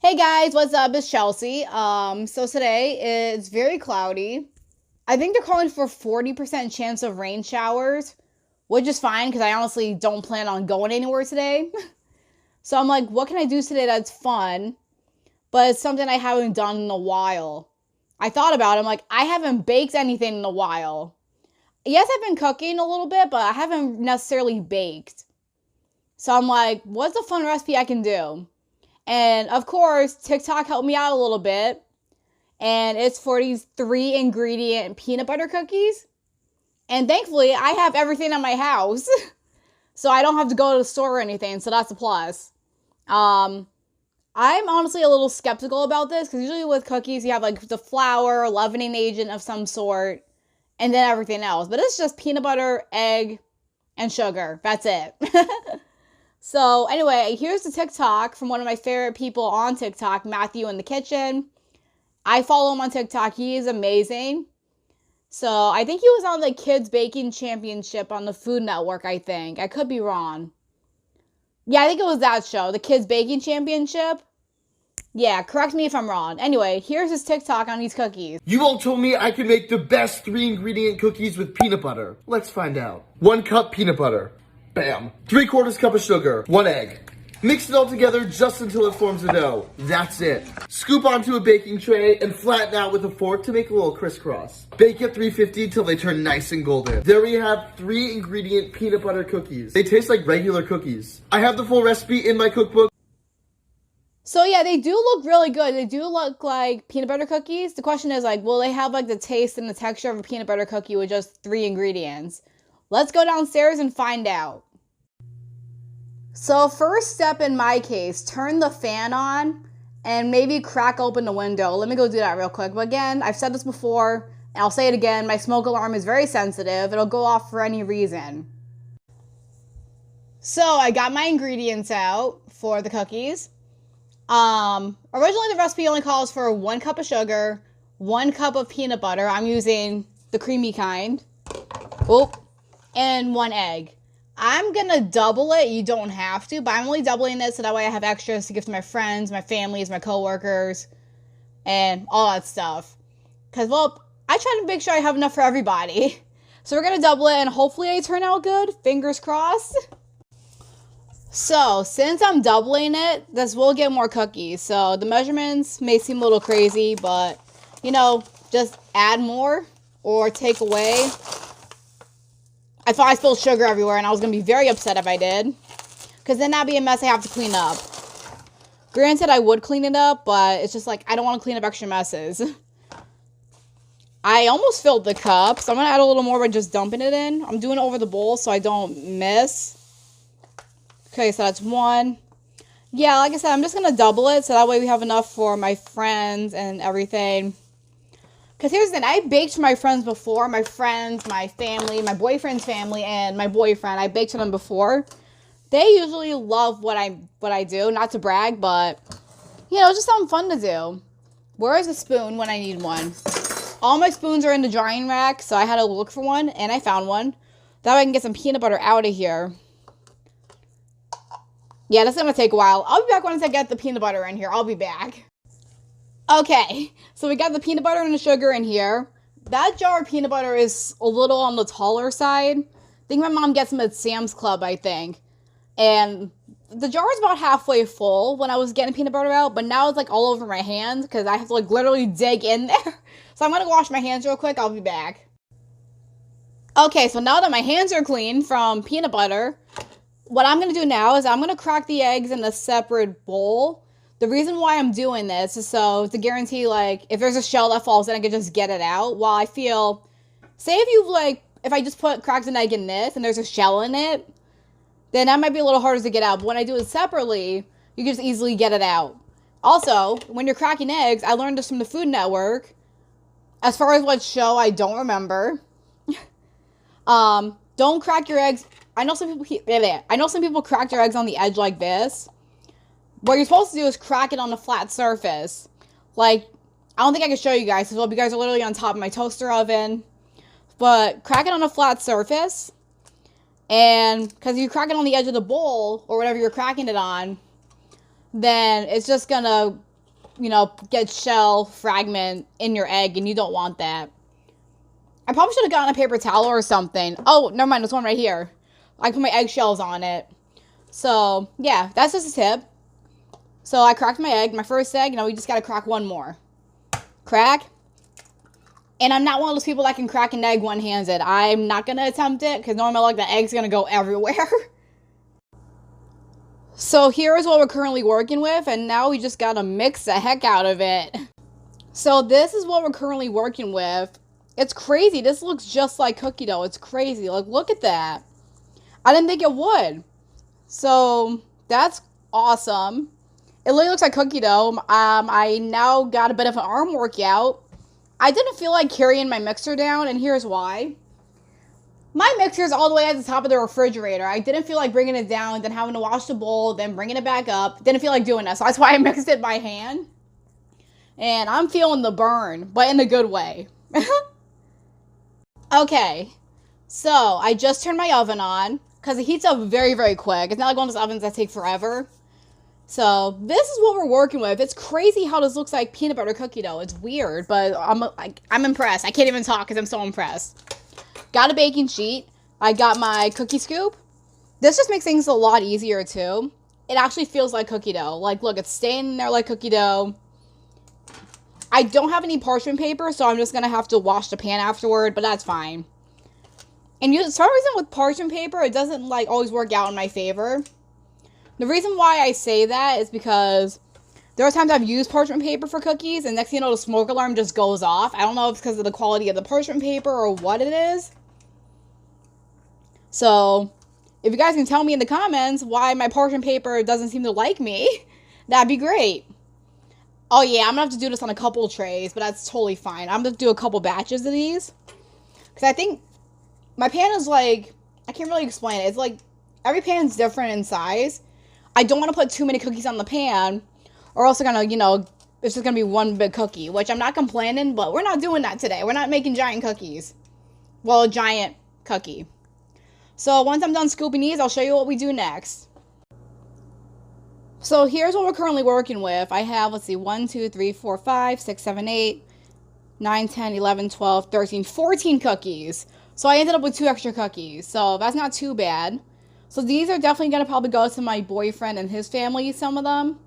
Hey guys, what's up? It's Chelsea. So today it's very cloudy. I think they're calling for 40% chance of rain showers, which is fine because I honestly don't plan on going anywhere today. So I'm like, what can I do today that's fun, but it's something I haven't done in a while. I thought about it. I'm like, I haven't baked anything in a while. Yes, I've been cooking a little bit, but I haven't necessarily baked. So I'm like, what's a fun recipe I can do? And of course, TikTok helped me out a little bit. And it's for these 3 ingredient peanut butter cookies. And thankfully, I have everything in my house. So I don't have to go to the store or anything. So that's a plus. I'm honestly a little skeptical about this because usually with cookies, you have like the flour, leavening agent of some sort, and then everything else. But it's just peanut butter, egg, and sugar. That's it. So anyway, here's the TikTok from one of my favorite people on TikTok, Matthew in the Kitchen. I follow him on TikTok. He is amazing. So I think he was on the Kids Baking Championship on the Food Network, I think. I could be wrong. Yeah, I think it was that show, the Kids Baking Championship. Yeah, correct me if I'm wrong. Anyway, here's his TikTok on these cookies. You all told me I could make the best 3 ingredient cookies with peanut butter. Let's find out. 1 cup peanut butter. Bam. 3/4 cup of sugar. 1 egg. Mix it all together just until it forms a dough. That's it. Scoop onto a baking tray and flatten out with a fork to make a little crisscross. Bake at 350 till they turn nice and golden. There we have 3 ingredient peanut butter cookies. They taste like regular cookies. I have the full recipe in my cookbook. So yeah, they do look really good. They do look like peanut butter cookies. The question is like, will they have like the taste and the texture of a peanut butter cookie with just 3 ingredients? Let's go downstairs and find out. So first step in my case, turn the fan on and maybe crack open the window. Let me go do that real quick. But again, I've said this before and I'll say it again. My smoke alarm is very sensitive. It'll go off for any reason. So I got my ingredients out for the cookies. Originally the recipe only calls for 1 cup of sugar, 1 cup of peanut butter. I'm using the creamy kind. Oh, and 1 egg. I'm gonna double it. You don't have to, but I'm only doubling it so that way I have extras to give to my friends, my families, my coworkers, and all that stuff. Because, well, I try to make sure I have enough for everybody. So we're gonna double it and hopefully they turn out good. Fingers crossed. So, since I'm doubling it, this will get more cookies. So, the measurements may seem a little crazy, but, you know, just add more or take away. I thought I spilled sugar everywhere, and I was going to be very upset if I did. Because then that'd be a mess I have to clean up. Granted, I would clean it up, but it's just like, I don't want to clean up extra messes. I almost filled the cup, so I'm going to add a little more by just dumping it in. I'm doing it over the bowl so I don't miss. Okay, so that's 1. Yeah, like I said, I'm just going to double it so that way we have enough for my friends and everything. Because here's the thing, I baked for my friends before. My friends, my family, my boyfriend's family, and my boyfriend. I baked for them before. They usually love what I do. Not to brag, but, you know, just something fun to do. Where is a spoon when I need one? All my spoons are in the drying rack, so I had to look for one, and I found one. That way I can get some peanut butter out of here. Yeah, that's going to take a while. I'll be back once I get the peanut butter in here. I'll be back. Okay, so we got the peanut butter and the sugar in here. That jar of peanut butter is a little on the taller side. I think my mom gets them at Sam's Club, I think. And the jar is about halfway full when I was getting peanut butter out, but now it's like all over my hands because I have to like literally dig in there. So I'm going to wash my hands real quick. I'll be back. Okay, so now that my hands are clean from peanut butter, what I'm going to do now is I'm going to crack the eggs in a separate bowl. The reason why I'm doing this is so to guarantee, like, if there's a shell that falls in, I can just get it out. While I feel, say if I just cracked an egg in this and there's a shell in it, then that might be a little harder to get out. But when I do it separately, you can just easily get it out. Also, when you're cracking eggs, I learned this from the Food Network. As far as what show, I don't remember. Don't crack your eggs. I know some people crack their eggs on the edge like this. What you're supposed to do is crack it on a flat surface. Like, I don't think I can show you guys, because you guys are literally on top of my toaster oven. But crack it on a flat surface. And, because you crack it on the edge of the bowl, or whatever you're cracking it on, then it's just gonna get shell fragment in your egg, and you don't want that. I probably should have gotten a paper towel or something. Oh, never mind. There's one right here. I put my eggshells on it. So, yeah, that's just a tip. So, I cracked my egg. My first egg, we just got to crack one more. Crack. And I'm not one of those people that can crack an egg one-handed. I'm not going to attempt it because normally the egg's going to go everywhere. So, here's what we're currently working with. And now we just got to mix the heck out of it. So, this is what we're currently working with. It's crazy. This looks just like cookie dough. It's crazy. Like, look at that. I didn't think it would. So, that's awesome. It literally looks like cookie dough. I now got a bit of an arm workout. I didn't feel like carrying my mixer down, and here's why. My mixer is all the way at the top of the refrigerator. I didn't feel like bringing it down, then having to wash the bowl, then bringing it back up. Didn't feel like doing that, so that's why I mixed it by hand. And I'm feeling the burn, but in a good way. Okay, so I just turned my oven on because it heats up very, very quick. It's not like one of those ovens that take forever. So this is what we're working with. It's crazy how this looks like peanut butter cookie dough. It's weird, but I'm impressed. I can't even talk because I'm so impressed. Got a baking sheet. I got my cookie scoop. This just makes things a lot easier too. It actually feels like cookie dough. Like, look, it's staying in there like cookie dough. I don't have any parchment paper, so I'm just going to have to wash the pan afterward, but that's fine. And for some reason with parchment paper, it doesn't always work out in my favor. The reason why I say that is because there are times I've used parchment paper for cookies, and next thing you know, the smoke alarm just goes off. I don't know if it's because of the quality of the parchment paper or what it is. So, if you guys can tell me in the comments why my parchment paper doesn't seem to like me, that'd be great. Oh, yeah, I'm going to have to do this on a couple trays, but that's totally fine. I'm going to do a couple batches of these. Because I think my pan is I can't really explain it. It's every pan's different in size. I don't want to put too many cookies on the pan, or else they're going to, it's just going to be one big cookie, which I'm not complaining, but we're not doing that today. We're not making giant cookies. Well, a giant cookie. So once I'm done scooping these, I'll show you what we do next. So here's what we're currently working with. I have, let's see, 1, 2, 3, 4, 5, 6, 7, 8, 9, 10, 11, 12, 13, 14 cookies. So I ended up with 2 extra cookies. So that's not too bad. So these are definitely going to probably go to my boyfriend and his family, some of them.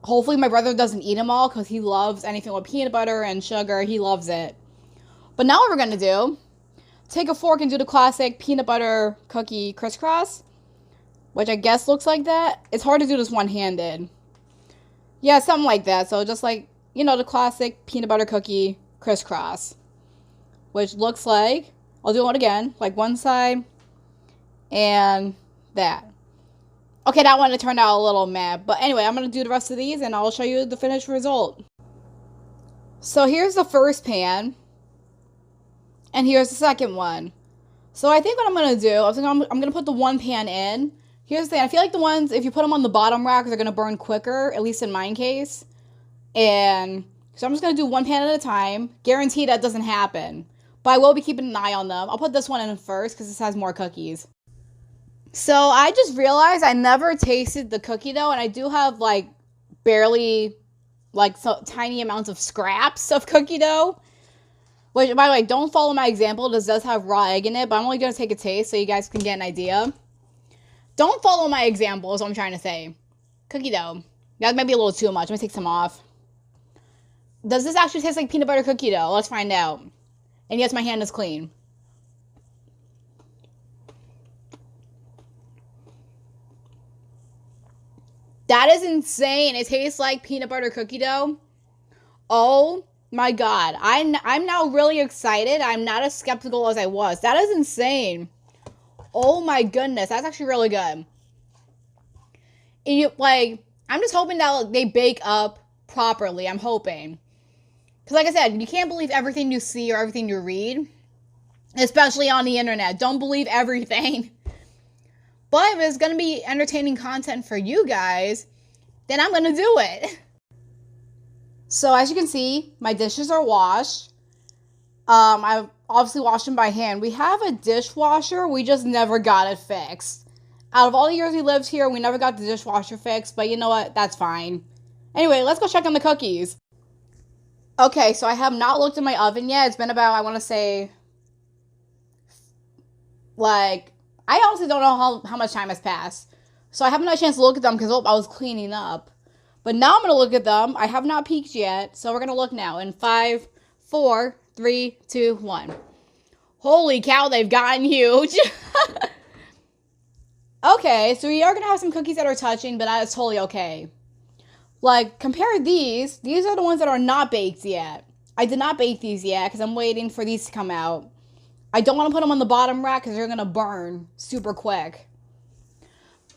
Hopefully my brother doesn't eat them all because he loves anything with peanut butter and sugar. He loves it. But now what we're going to do, take a fork and do the classic peanut butter cookie crisscross. Which I guess looks like that. It's hard to do this one-handed. Yeah, something like that. So just the classic peanut butter cookie crisscross. Which looks like, I'll do it again, one side and that. Okay, that one turned out a little mad. But anyway, I'm going to do the rest of these and I'll show you the finished result. So here's the first pan. And here's the second one. So I think what I'm going to do, I'm going to put the one pan in. Here's the thing. I feel like the ones, if you put them on the bottom rack, they're going to burn quicker, at least in my case. And so I'm just going to do one pan at a time. Guarantee that doesn't happen. But I will be keeping an eye on them. I'll put this one in first because this has more cookies. So I just realized I never tasted the cookie dough. And I do have barely so tiny amounts of scraps of cookie dough. Which, by the way, don't follow my example. This does have raw egg in it. But I'm only going to take a taste so you guys can get an idea. Don't follow my example is what I'm trying to say. Cookie dough. That might be a little too much. I'm going to take some off. Does this actually taste like peanut butter cookie dough? Let's find out. And yes, my hand is clean. That is insane. It tastes like peanut butter cookie dough. Oh my God. I'm now really excited. I'm not as skeptical as I was. That is insane. Oh my goodness, that's actually really good. And I'm just hoping that they bake up properly. I'm hoping. Because like I said, you can't believe everything you see or everything you read. Especially on the internet. Don't believe everything. But if it's going to be entertaining content for you guys, then I'm going to do it. So as you can see, my dishes are washed. I've obviously washed them by hand. We have a dishwasher. We just never got it fixed. Out of all the years we lived here, we never got the dishwasher fixed. But you know what? That's fine. Anyway, let's go check on the cookies. Okay, so I have not looked in my oven yet. It's been about, I want to say, like, I honestly don't know how much time has passed. So I haven't had a chance to look at them because I was cleaning up. But now I'm going to look at them. I have not peeked yet. So we're going to look now in 5, 4, 3, 2, 1. Holy cow, they've gotten huge. Okay, so we are going to have some cookies that are touching, but that is totally okay. Like, compare these. These are the ones that are not baked yet. I did not bake these yet because I'm waiting for these to come out. I don't want to put them on the bottom rack because they're going to burn super quick.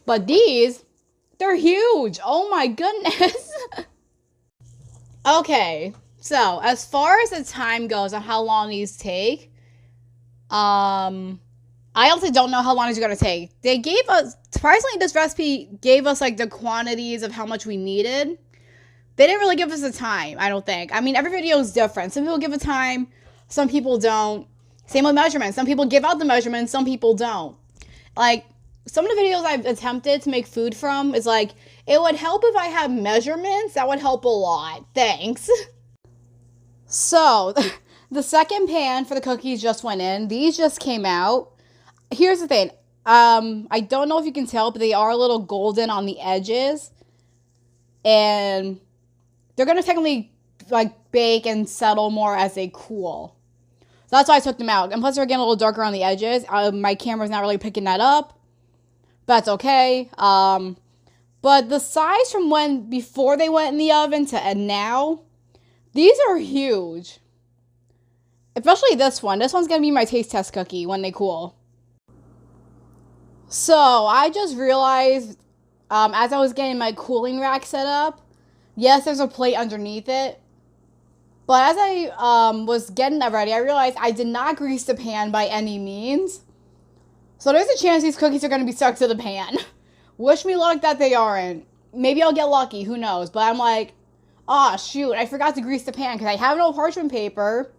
But these, they're huge. Oh my goodness. Okay, so as far as the time goes on how long these take, I also don't know how long it's going to take. They gave us, surprisingly, this recipe gave us like the quantities of how much we needed. They didn't really give us a time, I don't think. I mean, every video is different. Some people give a time, some people don't. Same with measurements. Some people give out the measurements, some people don't. Like, some of the videos I've attempted to make food from is like, it would help if I had measurements. That would help a lot. Thanks. So, the second pan for the cookies just went in. These just came out. Here's the thing. I don't know if you can tell, but they are a little golden on the edges. And they're going to technically like bake and settle more as they cool. So that's why I took them out. And plus they're getting a little darker on the edges. My camera's not really picking that up. But that's okay. But the size from before they went in the oven to now, these are huge. Especially this one. This one's going to be my taste test cookie when they cool. So I just realized as I was getting my cooling rack set up, yes, there's a plate underneath it. But as I was getting that ready, I realized I did not grease the pan by any means. So there's a chance these cookies are going to be stuck to the pan. Wish me luck that they aren't. Maybe I'll get lucky, who knows. But I'm like, oh shoot, I forgot to grease the pan because I have no parchment paper.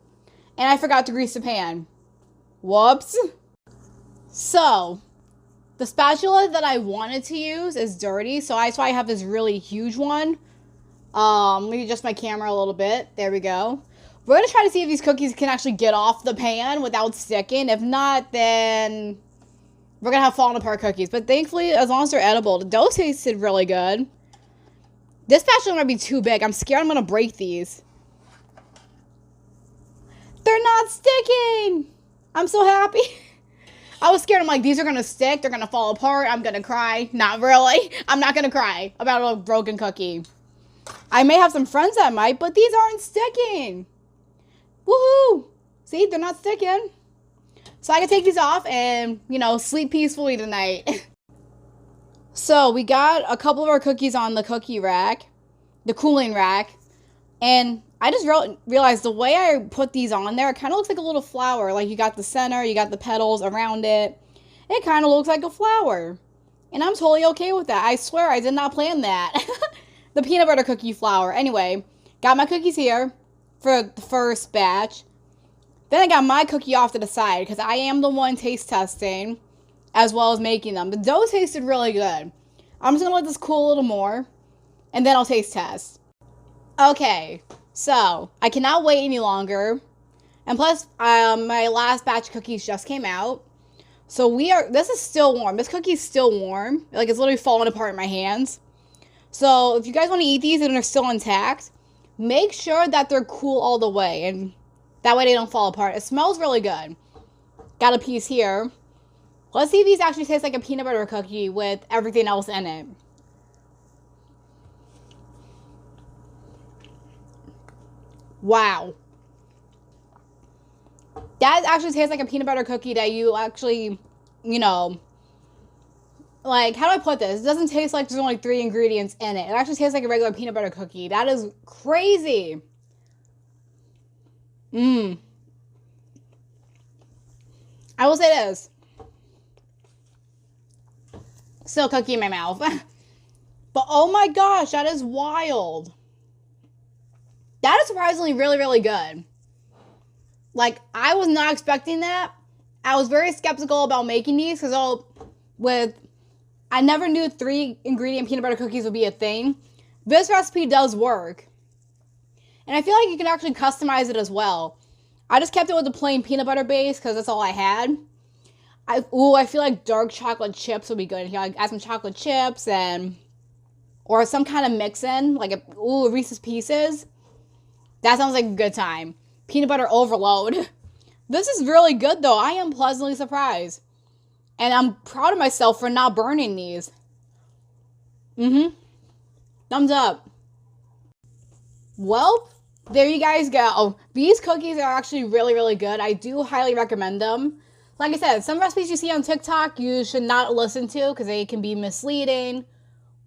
And I forgot to grease the pan. Whoops. So, the spatula that I wanted to use is dirty. So that's why I have this really huge one. Let me adjust my camera a little bit. There we go. We're going to try to see if these cookies can actually get off the pan without sticking. If not, then we're going to have fallen apart cookies. But thankfully, as long as they're edible, the dough tasted really good. This spatula might be too big. I'm scared I'm going to break these. They're not sticking. I'm so happy. I was scared. I'm like, these are going to stick. They're going to fall apart. I'm going to cry. Not really. I'm not going to cry about a broken cookie. I may have some friends that might, but these aren't sticking. Woohoo. See, they're not sticking. So I can take these off and, sleep peacefully tonight. So we got a couple of our cookies on the cookie rack, the cooling rack. And I just realized the way I put these on there, it kind of looks like a little flower. Like you got the center, you got the petals around it. It kind of looks like a flower. And I'm totally okay with that. I swear I did not plan that. The peanut butter cookie flour. Anyway, got my cookies here for the first batch. Then I got my cookie off to the side because I am the one taste testing as well as making them. The dough tasted really good. I'm just going to let this cool a little more and then I'll taste test. Okay, so I cannot wait any longer. And plus, my last batch of cookies just came out. So this is still warm. This cookie is still warm. Like it's literally falling apart in my hands. So if you guys want to eat these and they're still intact, make sure that they're cool all the way. And that way they don't fall apart. It smells really good. Got a piece here. Let's see if these actually taste like a peanut butter cookie with everything else in it. Wow. That actually tastes like a peanut butter cookie that you actually, like, how do I put this? It doesn't taste like there's only 3 ingredients in it. It actually tastes like a regular peanut butter cookie. That is crazy. I will say this. Still cookie in my mouth. But oh my gosh, that is wild. That is surprisingly really, really good. Like, I was not expecting that. I was very skeptical about making these because I never knew 3 ingredient peanut butter cookies would be a thing. This recipe does work. And I feel like you can actually customize it as well. I just kept it with the plain peanut butter base because that's all I had. I feel like dark chocolate chips would be good. Here, like add some chocolate chips or some kind of mix-in, like Reese's Pieces. That sounds like a good time. Peanut butter overload. This is really good though. I am pleasantly surprised. And I'm proud of myself for not burning these. Thumbs up. Well, there you guys go. These cookies are actually really, really good. I do highly recommend them. Like I said, some recipes you see on TikTok you should not listen to because they can be misleading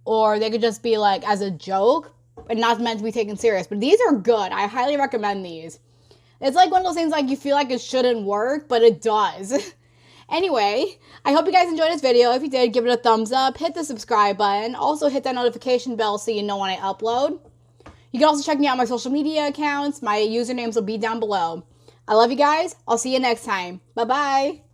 or they could just be like as a joke and not meant to be taken serious. But these are good. I highly recommend these. It's like one of those things like you feel like it shouldn't work, but it does. Anyway, I hope you guys enjoyed this video. If you did, give it a thumbs up, hit the subscribe button. Also hit that notification bell so you know when I upload. You can also check me out on my social media accounts. My usernames will be down below. I love you guys. I'll see you next time. Bye-bye.